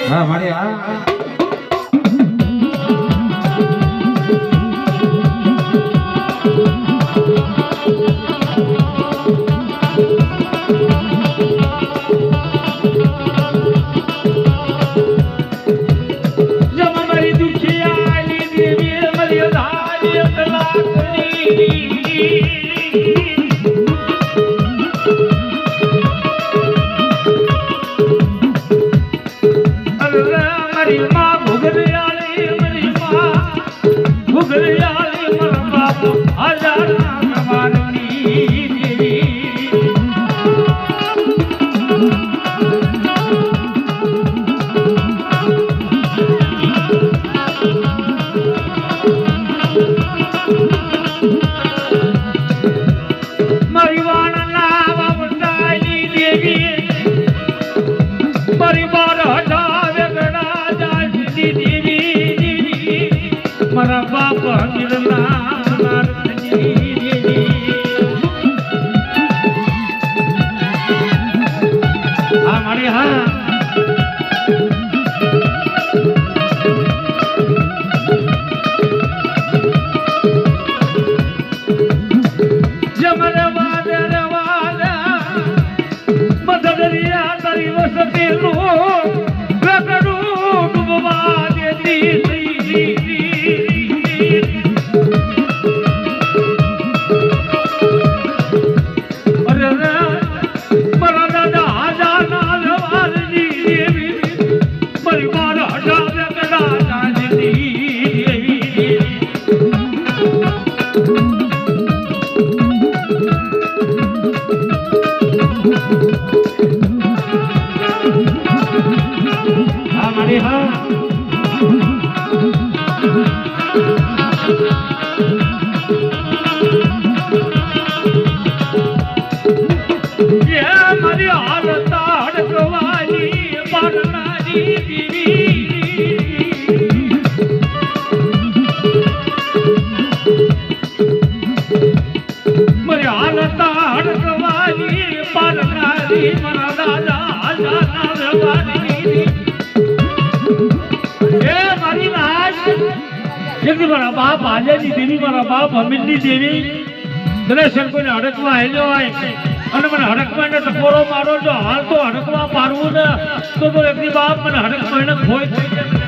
હા મારી હા મારા બાપા હા મારી હા જમરે વાદે વાદા મધદરિયા તારી વસતીનું રગડું ડૂબવા દેતી મારા બાપ આજાની દેવી મારા બાપ અમીરની દેવી દર્શન કોઈને હડકવા હેલ્યો હોય અને મને હડકવા ને ટકોરો મારો જો હાલ તો હડકવા પારવું ને તો એકની બાપ મને હડકવા ને ખોઈ થઈ જાય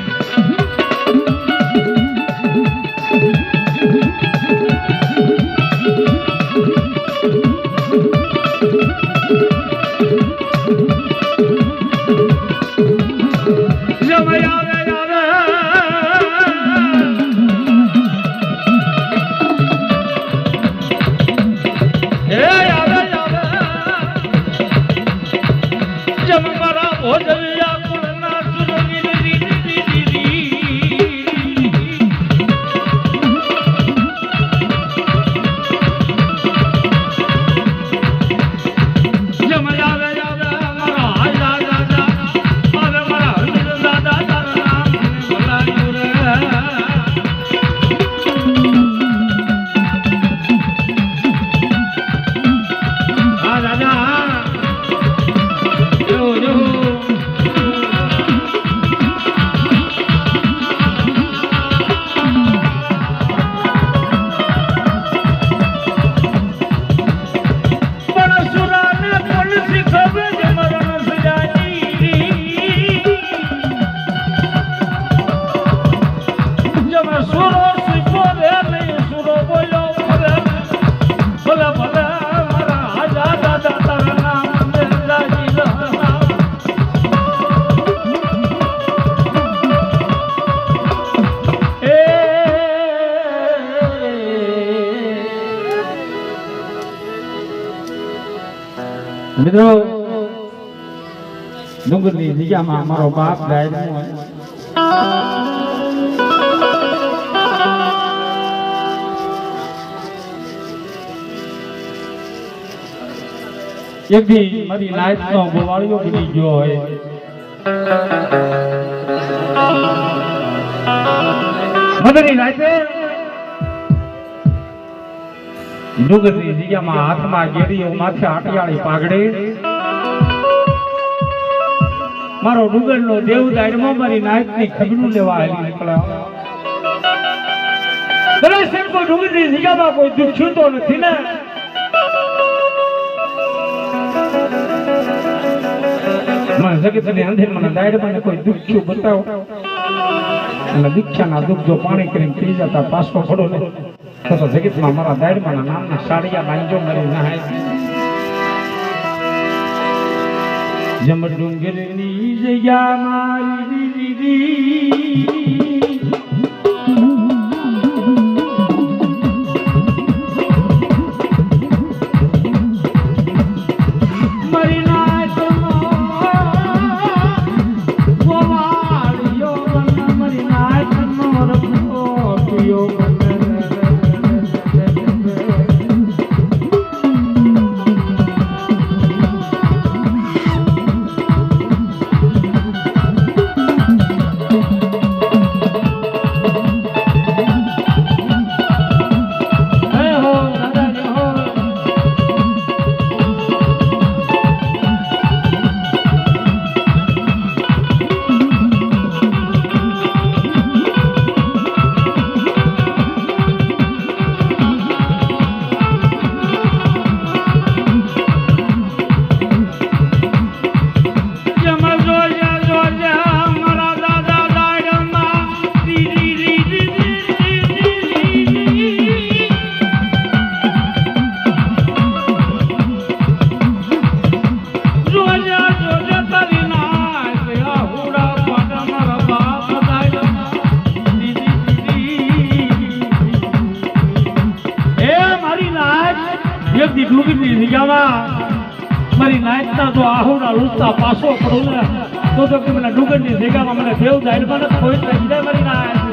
મિત્રો ડુંગરની જગ્યામાં મારો બાપ ગાયનું એક દી મારી નાઈટ નો ગોવાળિયો બની ગયો હોય મદની નાઈટે ડુંગરની જગ્યામાં હાથમાં ગેડીઓ માથે આટિયાળી પાઘડી મારો ડુંગરનો દેવ દાયરમાં મારી નાઈટની ખબરું લેવા આવી નીકળ્યા દરેક કોઈ ડુંગરની જગ્યામાં કોઈ દુઃખ છૂતો નથી ને મને જગતની અંદર મને દાયરમાં કોઈ દુઃખ છું બતાવો અને દીક્ષાના દુઃખ જો પાણી કરીને પી જતા પાછો પડો ને તો જગતમાં મારા દાયરમાં નામના સાડિયા બાંધો મારી નહાય જમ ડુંગરની જગ્યા મારી મારી નાયકના જો આહુડા લૂસતા પાછો પડું ને તો મને ડુંગરની જગ્યામાં મને દેવ દાયરમાં કોઈ થઈ જાય મારી નાયક